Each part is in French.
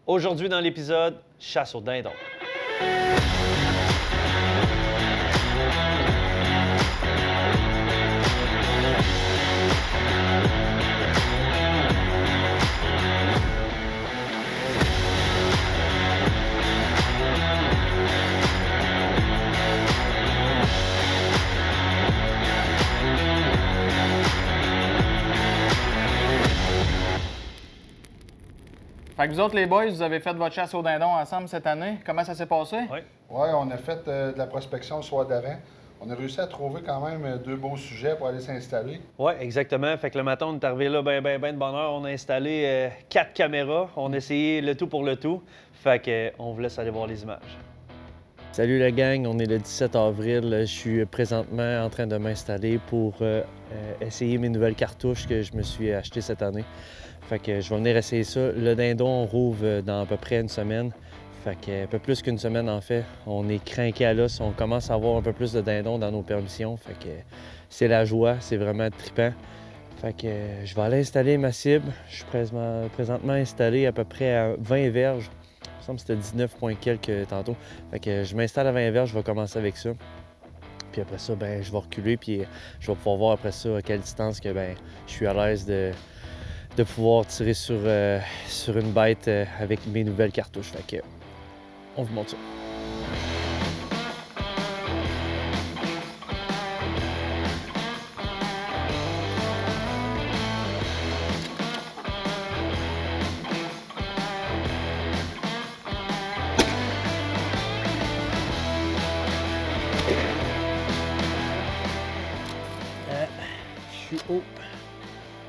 Aujourd'hui dans l'épisode, chasse au dindon. Fait que vous autres, les boys, vous avez fait votre chasse au dindon ensemble cette année. Comment ça s'est passé? Oui. Oui, on a fait de la prospection le soir d'avant. On a réussi à trouver quand même 2 beaux sujets pour aller s'installer. Oui, exactement. Fait que le matin, on est arrivé là ben de bonne heure. On a installé 4 caméras. On a essayé le tout pour le tout. Fait que on vous laisse aller voir les images. Salut la gang, on est le 17 avril. Je suis présentement en train de m'installer pour essayer mes nouvelles cartouches que je me suis achetées cette année. Fait que je vais venir essayer ça. Le dindon, on rouvre dans à peu près une semaine. Fait que un peu plus qu'une semaine en fait. On est crinqué à l'os. On commence à avoir un peu plus de dindons dans nos permissions. Fait que c'est la joie, c'est vraiment trippant. Fait que je vais aller installer ma cible. Je suis présentement installé à peu près à 20 verges. Il me semble que c'était 19 points quelques tantôt. Fait que je m'installe à 20 verges, je vais commencer avec ça. Puis après ça, ben, je vais reculer, puis je vais pouvoir voir après ça à quelle distance que ben, je suis à l'aise de pouvoir tirer sur une bête avec mes nouvelles cartouches. Fait que on vous montre ça.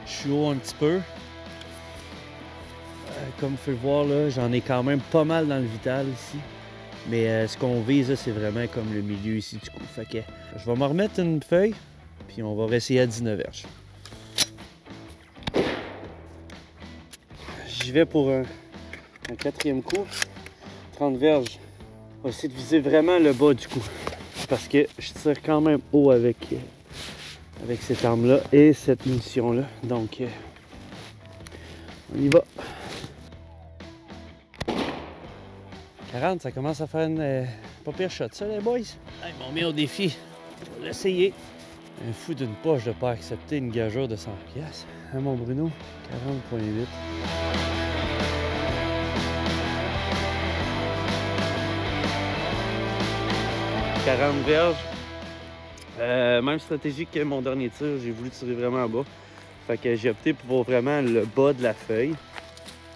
Je suis haut un petit peu. Comme vous pouvez le voir, là, j'en ai quand même pas mal dans le vital ici. Mais ce qu'on vise, c'est vraiment comme le milieu ici du coup. Fait que je vais me remettre une feuille, puis on va essayer à 19 verges. J'y vais pour un 4e coup. 30 verges. On va essayer de viser vraiment le bas du coup. Parce que je tire quand même haut avec cette arme-là et cette munition-là. Donc, on y va. 40, ça commence à faire une pas pire shot, ça, les boys. Ils m'ont mis au défi. Je vais l'essayer. Un fou d'une poche de ne pas accepter une gageure de 100$. Hein, mon Bruno? 40,8. « 40 verges. Même stratégie que mon dernier tir, j'ai voulu tirer vraiment bas. Fait que j'ai opté pour vraiment le bas de la feuille.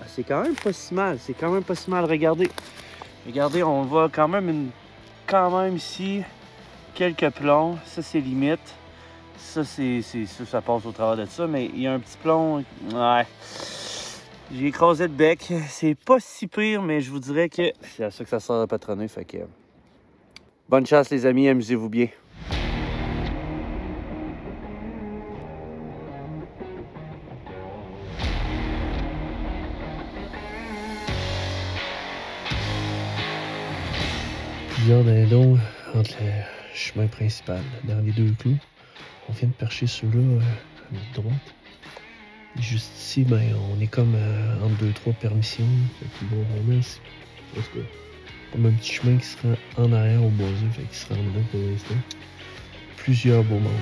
C'est quand même pas si mal, c'est quand même pas si mal. Regardez, on voit quand même ici quelques plombs. Ça c'est limite. Ça ça passe au travers de ça, mais il y a un petit plomb. Ouais. J'ai écrasé le bec. C'est pas si pire, mais je vous dirais que c'est à ça que ça sert à patronner. Fait que bonne chance les amis, amusez-vous bien. Plusieurs dindons entre le chemin principal, dans les 2 clous. On vient de percher ceux-là à notre droite. Et juste ici, ben, on est comme entre 2-3 permissions. Fait que bon, on a comme un petit chemin qui se rend en arrière au boiseux, fait qu'il se rend là pour l'instant. Plusieurs beaux membres.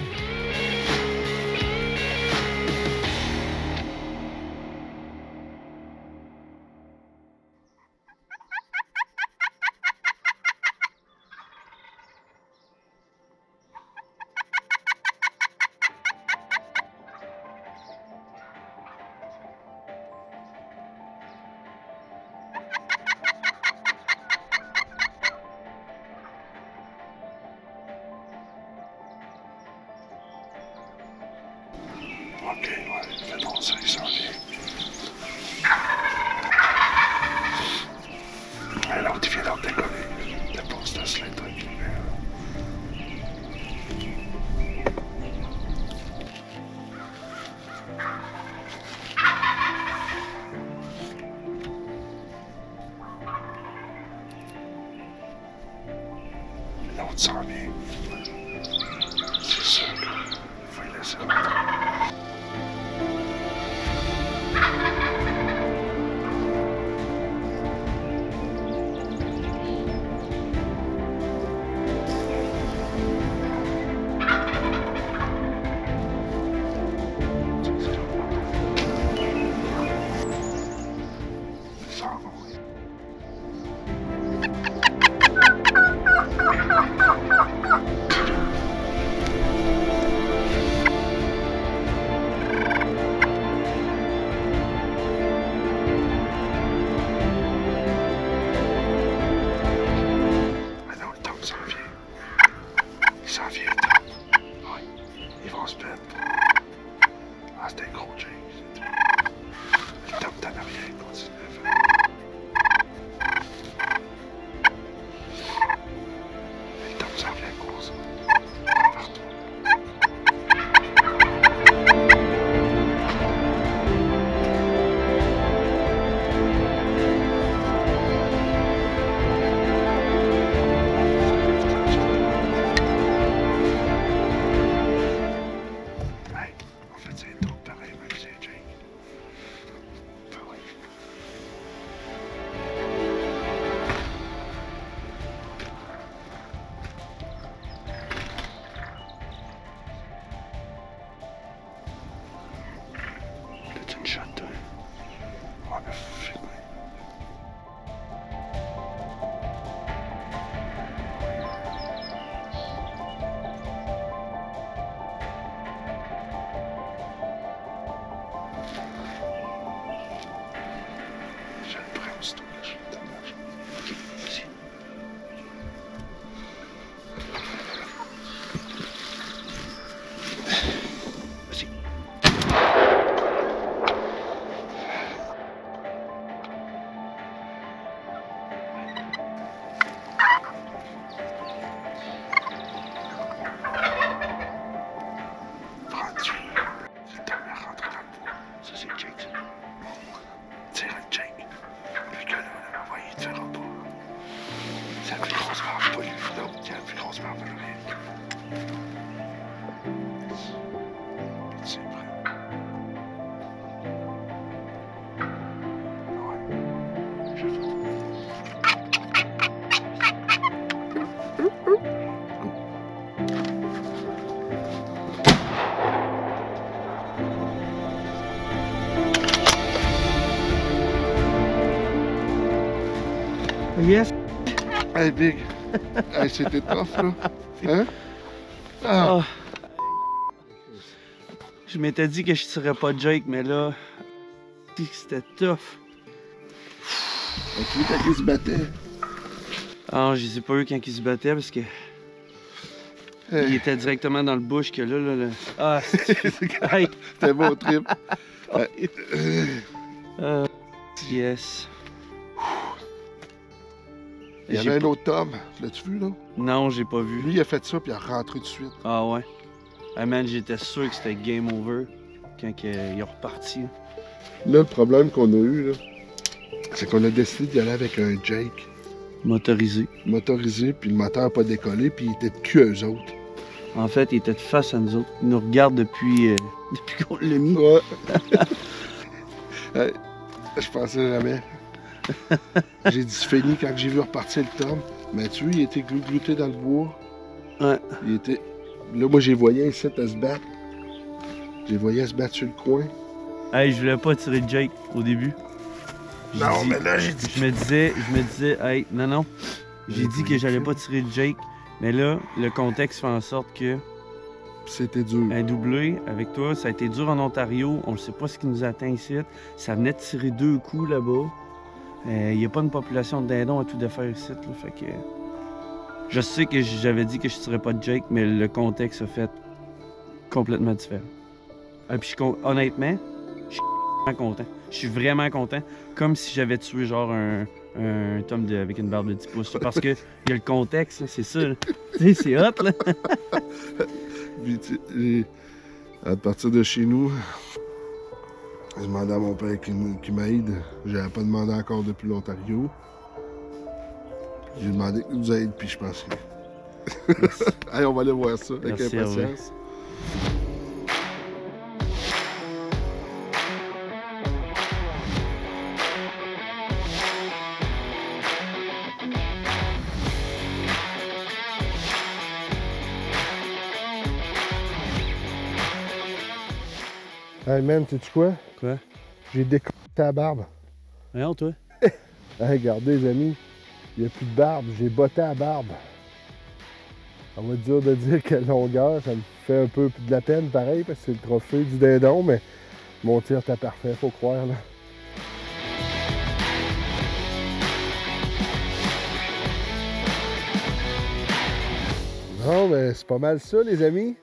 OK, ouais, fais donc ça, il s'en vient. Alors, tu viens d'en décoller. Dépose ta slate tranquillement. L'autre s'en vient. C'est ça, là. Il faut y laisser rentrer. s'en vont. Maintenant, le Tom s'en vient. Il s'en vient, le Tom. Oui, ils vont se mettre. Ah, c'était gros, Jake. Le Tom t'en arrière, continue à faire. Le Tom s'en vient, course. Partout. Hey, on fait des trucs pareils, même si c'est Jake. Ben oui. T'as une shot, toi? On va filmer. Je le prends aussitôt que je te marche. Ok, vas-y. Vas-y. Prends-tu. C'est le temps de rentrer dans le bois. Ça, c'est Jake, ça. Tire le Jake. Lui que là, il te fera pas. Ça fait qu'on se marche pas, lui. L'autre, il a fait qu'on se marche pas, lui. C'est vrai. Ouais. Je fais. Yes! Hey, Big. Hey, c'était tough, là. Hein? Ah. Oh. Je m'étais dit que je tirais pas Jake, mais là, c'était tough. As-tu vu quand il se battait? Ah, je les ai pas eu quand ils se battaient parce que il Hey. était directement dans le bush que là. Ah, hey. C'était bon trip. Yes. Il y J'ai avait un pas- autre Tom. L'as-tu vu, là? Non, j'ai pas vu. Lui, il a fait ça, puis il a rentré tout de suite. Ah ouais. Ah man, j'étais sûr que c'était game over quand il est reparti. Là, le problème qu'on a eu, là, c'est qu'on a décidé d'y aller avec un Jake Motorisé. motorisé, puis le moteur n'a pas décollé, puis il était de cul eux autres. En fait, il était de face à nous autres. Il nous regarde depuis qu'on l'a mis. Ouais. Hey, je pensais jamais. J'ai dit fini quand j'ai vu repartir le Tom. Mais tu vois, il était glouté dans le bois. Ouais. Il était. Là, moi, j'ai voyé ici à se battre. J'ai voyé se battre sur le coin. Hey, je voulais pas tirer Jake au début. J'ai Non, dit- mais là, j'ai dit. Je me disais, hey, non. J'ai dit que j'allais pas tirer Jake. Mais là, le contexte fait en sorte que C'était dur. un doublé avec toi, ça a été dur en Ontario. On ne sait pas ce qui nous attend ici. Ça venait de tirer 2 coups là-bas. Il n'y a pas une population de dindons à tout de faire ici. Là, fait que je sais que j'avais dit que je tirais pas de Jake, mais le contexte a fait complètement différent. Et puis honnêtement, je suis vraiment content. Je suis vraiment content. Comme si j'avais tué genre un Tom avec une barbe de 10 pouces. Parce que il y a le contexte, là, c'est ça. Là. Tu sais, c'est hot là. Puis, à partir de chez nous, j'ai demandé à mon père qui m'aide. J'avais pas demandé encore depuis l'Ontario. J'ai demandé qu'il nous aide, puis je pense que. Allez, on va aller voir ça avec Merci, impatience. Hey man, sais-tu quoi? Quoi? J'ai décollé ta barbe. Voyons, toi. Regardez les amis, il n'y a plus de barbe, j'ai botté à barbe. Ça va être dur de dire quelle longueur, ça me fait un peu de la peine pareil parce que c'est le trophée du dindon, mais mon tir était parfait, faut croire là. Bon, ben c'est pas mal ça les amis.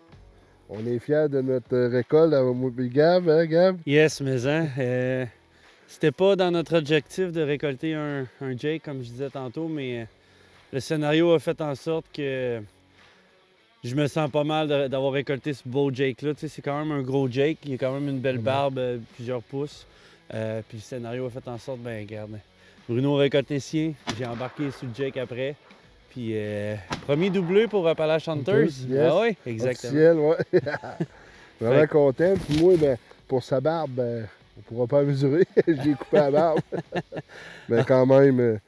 On est fiers de notre récolte à moi et Gab, hein Gab? Yes, mais c'était pas dans notre objectif de récolter un Jake, comme je disais tantôt, mais le scénario a fait en sorte que je me sens pas mal d'avoir récolté ce beau Jake-là. Tu sais, c'est quand même un gros Jake, il a quand même une belle barbe, plusieurs pouces. Puis le scénario a fait en sorte, ben regarde, Bruno a récolté sien, j'ai embarqué sur le Jake après. Puis premier doublé pour Appalache Hunters. Yes. Ah oui, exactement. Officiel, ouais. Vraiment content. Puis moi, ben, pour sa barbe, ben, on pourra pas mesurer. Je l'ai coupé à la barbe. Mais quand même,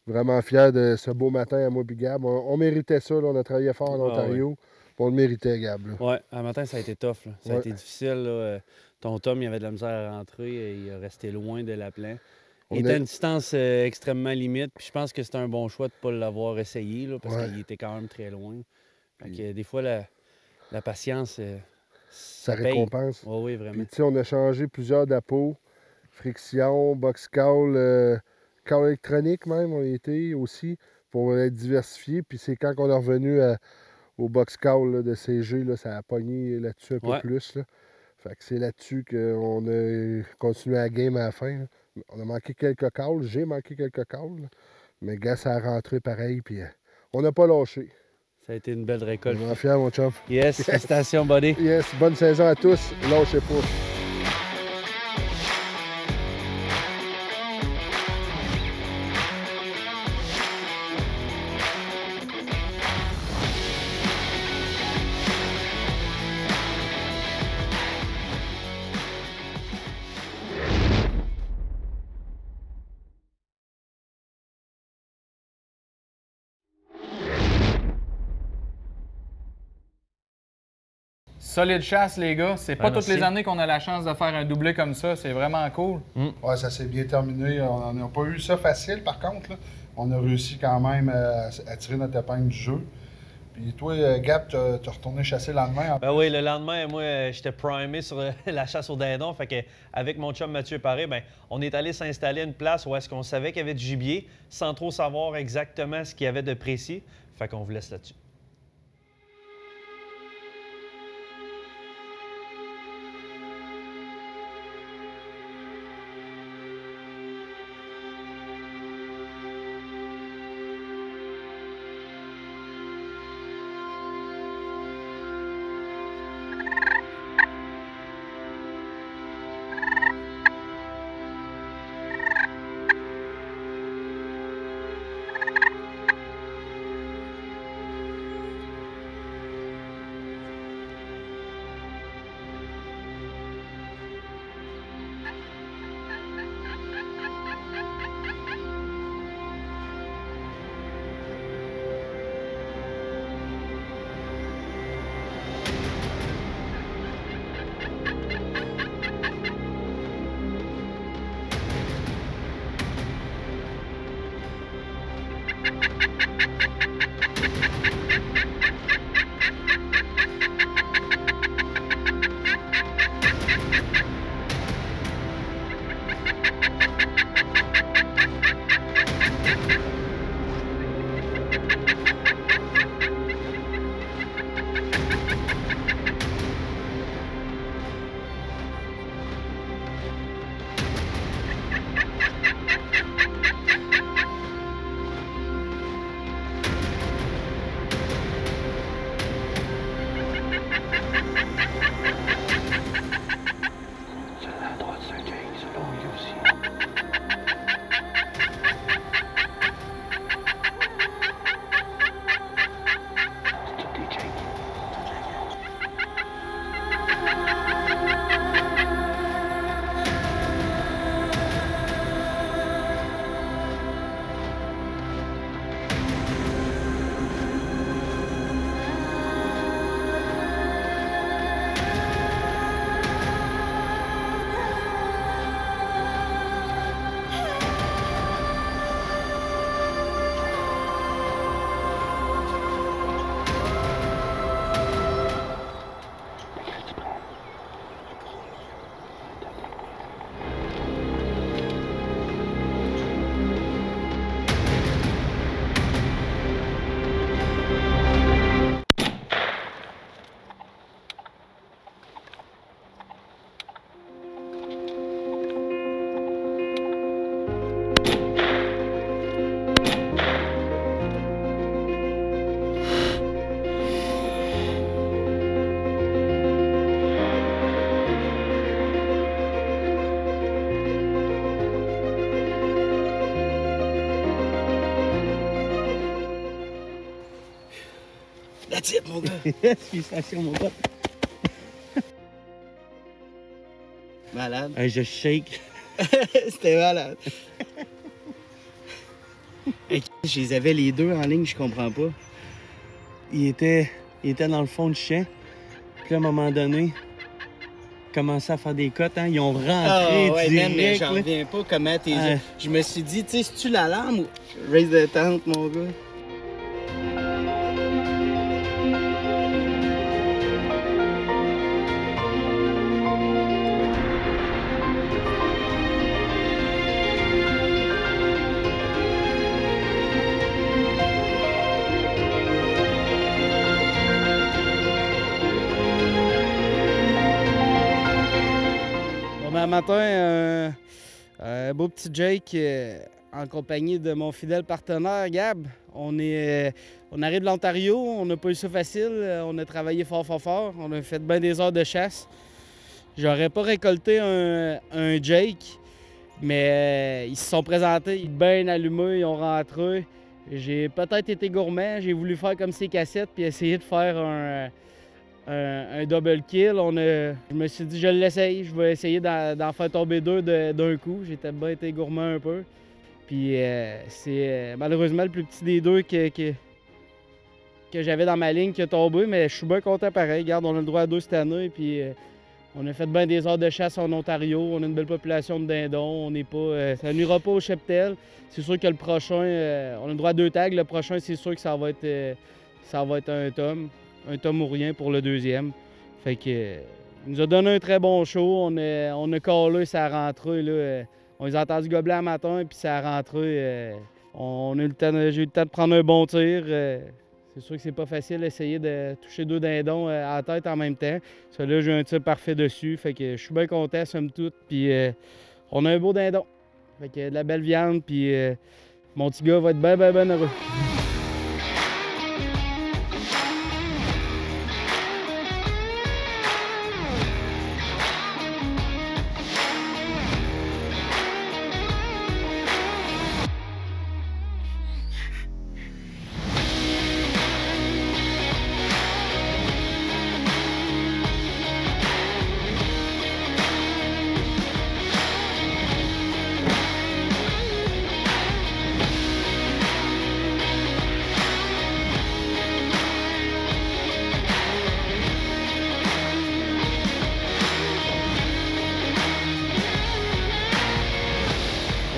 vraiment fier de ce beau matin à moi et Gab. On méritait ça, là. On a travaillé fort en Ontario. Ouais. On le méritait, Gab. Là. Ouais, un matin, ça a été tough. Là. Ça a été difficile. Là. Ton Tom, il avait de la misère à rentrer. Il est resté loin de l'appelant. Il était à une distance extrêmement limite. Puis je pense que c'était un bon choix de ne pas l'avoir essayé là, parce qu'il était quand même très loin. Fait que, des fois, la patience, ça récompense. Oh, oui, vraiment. Puis, on a changé plusieurs d'appos. Friction, box call, call électronique même, on a été aussi, pour être diversifié. Puis c'est quand on est revenu au box call là, de CG, là, ça a pogné là-dessus un peu plus. Là. Fait que c'est là-dessus qu'on a continué la game à la fin. Là. On a manqué quelques calls, j'ai manqué quelques calls, là. Mais gars, ça a rentré pareil, puis on n'a pas lâché. Ça a été une belle récolte. Je suis fier, mon chum. Yes, félicitations, buddy. Yes, bonne saison à tous. Lâchez pas. Solide chasse, les gars. C'est pas toutes les années qu'on a la chance de faire un doublé comme ça. C'est vraiment cool. Ouais, ça s'est bien terminé. On n'a pas eu ça facile, par contre. Là. On a réussi quand même à tirer notre épingle du jeu. Puis toi, Gab, tu as retourné chasser le lendemain? Ben oui, le lendemain, moi, j'étais primé sur la chasse au dindon. Fait que avec mon chum Mathieu Paré, ben, on est allé s'installer à une place où est-ce qu'on savait qu'il y avait du gibier, sans trop savoir exactement ce qu'il y avait de précis. Fait qu'on vous laisse là-dessus. That's it, mon gars. Félicitations, mon gars. Malade. Hey, je shake. C'était malade. Hey, je les avais les deux en ligne, je comprends pas. Il était dans le fond du champ. Puis là, à un moment donné, ils commençaient à faire des cotes. Hein? Ils ont rentré ouais, direct. man, mais j'en là. reviens pas comment t'es... Je me suis dit, tu sais, c'est-tu l'alarme ou... Raise the tent, mon gars. Un matin, un beau petit Jake en compagnie de mon fidèle partenaire Gab. On arrive de l'Ontario, on n'a pas eu ça facile, on a travaillé fort, on a fait bien des heures de chasse. J'aurais pas récolté un Jake, mais ils se sont présentés bien allumés, ils ont rentré. J'ai peut-être été gourmand, j'ai voulu faire comme ces cassettes puis essayer de faire un double kill. Je me suis dit, je l'essaye, je vais essayer d'en faire tomber deux d'un coup. J'étais bien été gourmand un peu. Puis c'est malheureusement le plus petit des deux que j'avais dans ma ligne qui a tombé, mais je suis bien content pareil. Regarde, on a le droit à deux cette année, puis on a fait bien des heures de chasse en Ontario. On a une belle population de dindons. On n'est pas, ça n'ira pas au cheptel. C'est sûr que le prochain, on a le droit à deux tags. Le prochain, c'est sûr que ça va être un tome. Un tome ou rien pour le deuxième. Fait que il nous a donné un très bon show. On a callé, ça a rentré. Là, on les a entendus gobeler un matin, puis ça a rentré. J'ai eu le temps de prendre un bon tir. C'est sûr que c'est pas facile d'essayer de toucher deux dindons à la tête en même temps. Celui-là, j'ai un tir parfait dessus. Fait que je suis bien content, somme toute. Puis on a un beau dindon. Fait que de la belle viande, puis mon petit gars va être bien heureux.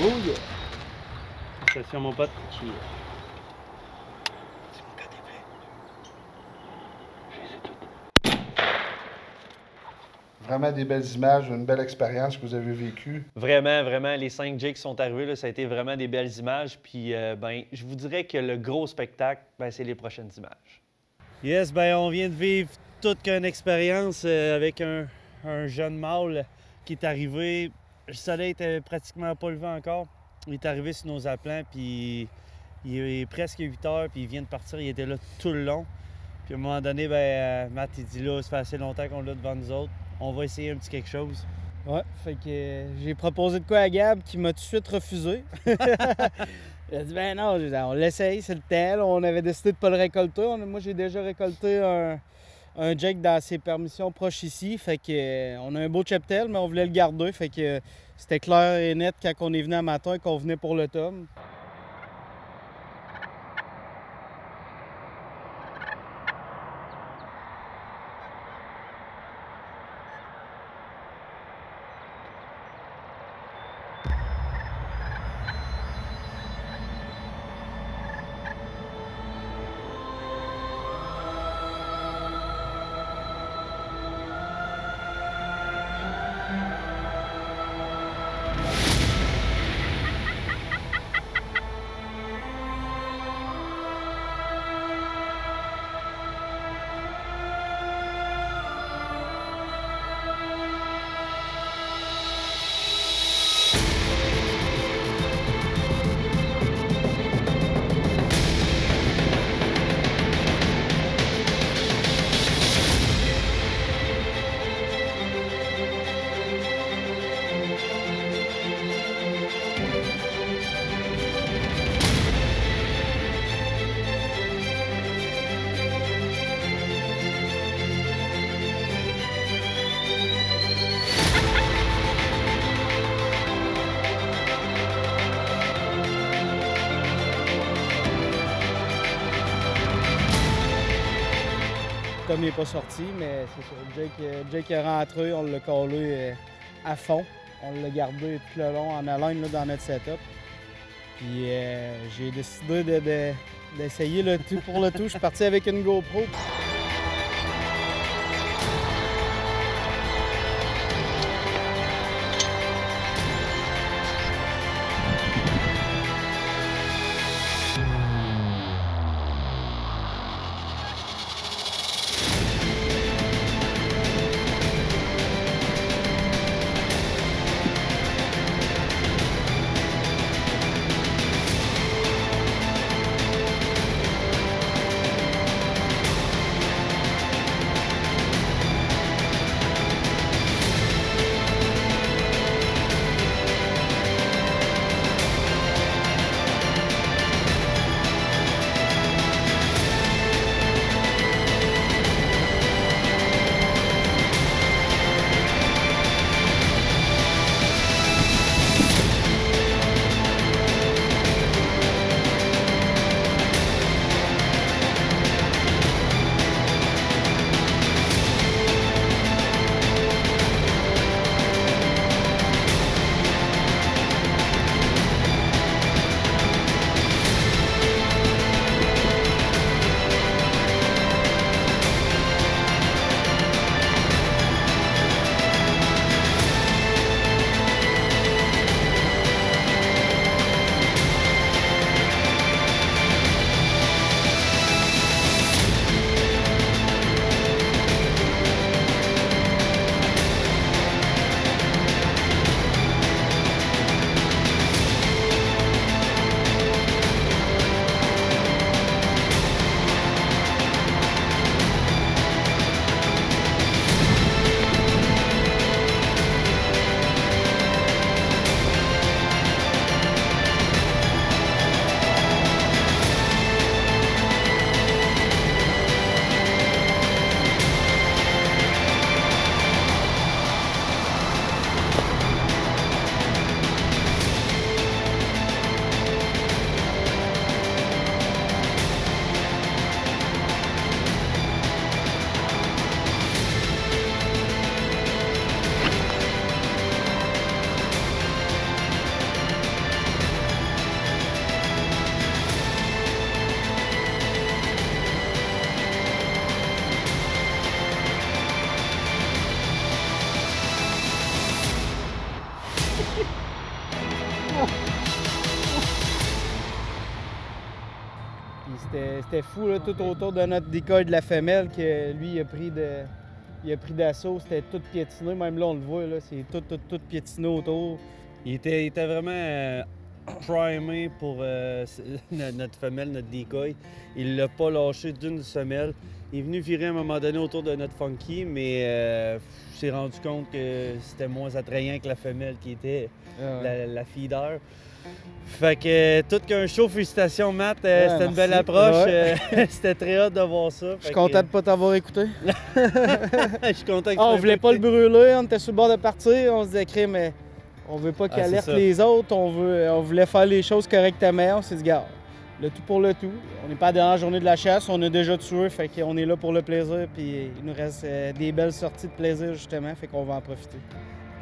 Oh yeah! Attention, mon pote. Vraiment des belles images, une belle expérience que vous avez vécue. Vraiment, les 5 Jakes sont arrivés, là, ça a été vraiment des belles images. Puis, je vous dirais que le gros spectacle, c'est les prochaines images. Yes, on vient de vivre toute qu'une expérience avec un jeune mâle qui est arrivé. Le soleil était pratiquement pas levé encore. Il est arrivé sur nos applants, puis il est presque 8 heures, puis il vient de partir. Il était là tout le long. Puis à un moment donné, Matt, il dit là, ça fait assez longtemps qu'on l'a devant nous autres. On va essayer un petit quelque chose. Ouais, fait que j'ai proposé de quoi à Gab qui m'a tout de suite refusé. Il a dit ben non, on l'essaye, c'est le temps. Là, on avait décidé de ne pas le récolter. Moi, j'ai déjà récolté un Jake dans ses permissions proches ici. Fait que on a un beau cheptel, mais on voulait le garder. Fait que c'était clair et net quand on est venu un matin qu'on venait pour le tome. tom n'est pas sorti, mais c'est ça. Jake est rentré, on l'a collé à fond. On l'a gardé tout le long en haleine là, dans notre setup. Puis j'ai décidé d'essayer le tout pour le tout. Je suis parti avec une GoPro. C'était fou là, tout autour de notre decoy de la femelle que lui il a pris d'assaut. C'était tout piétiné, même là on le voit, c'est tout piétiné autour. Il était vraiment primé pour notre femelle, notre decoy. Il l'a pas lâché d'une semelle. Il est venu virer à un moment donné autour de notre funky, mais s'est rendu compte que c'était moins attrayant que la femelle qui était la feeder. Fait que tout qu'un show, félicitations Matt, c'était une belle approche, c'était très hâte de voir ça. Je suis content de pas t'avoir écouté. Je suis content que on voulait pas le brûler, on était sur le bord de partir, on se disait mais on veut pas qu'il alerte les autres, on voulait faire les choses correctement, on s'est dit gars, le tout pour le tout. On n'est pas à la dernière journée de la chasse, on a déjà tué, fait qu'on est là pour le plaisir, puis il nous reste des belles sorties de plaisir justement, fait qu'on va en profiter.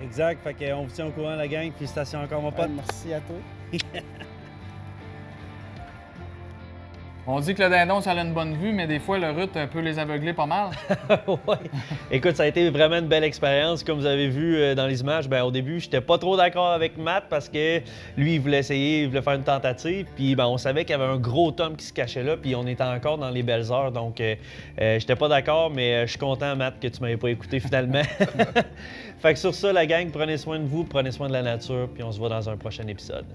Exact, fait qu'on vous tient au courant la gang, félicitations encore mon pote. Merci à toi. On dit que le dindon, ça a une bonne vue, mais des fois, le rut peut les aveugler pas mal. Ouais. Écoute, ça a été vraiment une belle expérience. Comme vous avez vu dans les images, au début, j'étais pas trop d'accord avec Matt parce que lui, il voulait essayer, il voulait faire une tentative. Puis on savait qu'il y avait un gros tom qui se cachait là, puis on était encore dans les belles heures. Donc, j'étais pas d'accord, mais je suis content, Matt, que tu m'avais pas écouté finalement. Fait que sur ça, la gang, prenez soin de vous, prenez soin de la nature, puis on se voit dans un prochain épisode.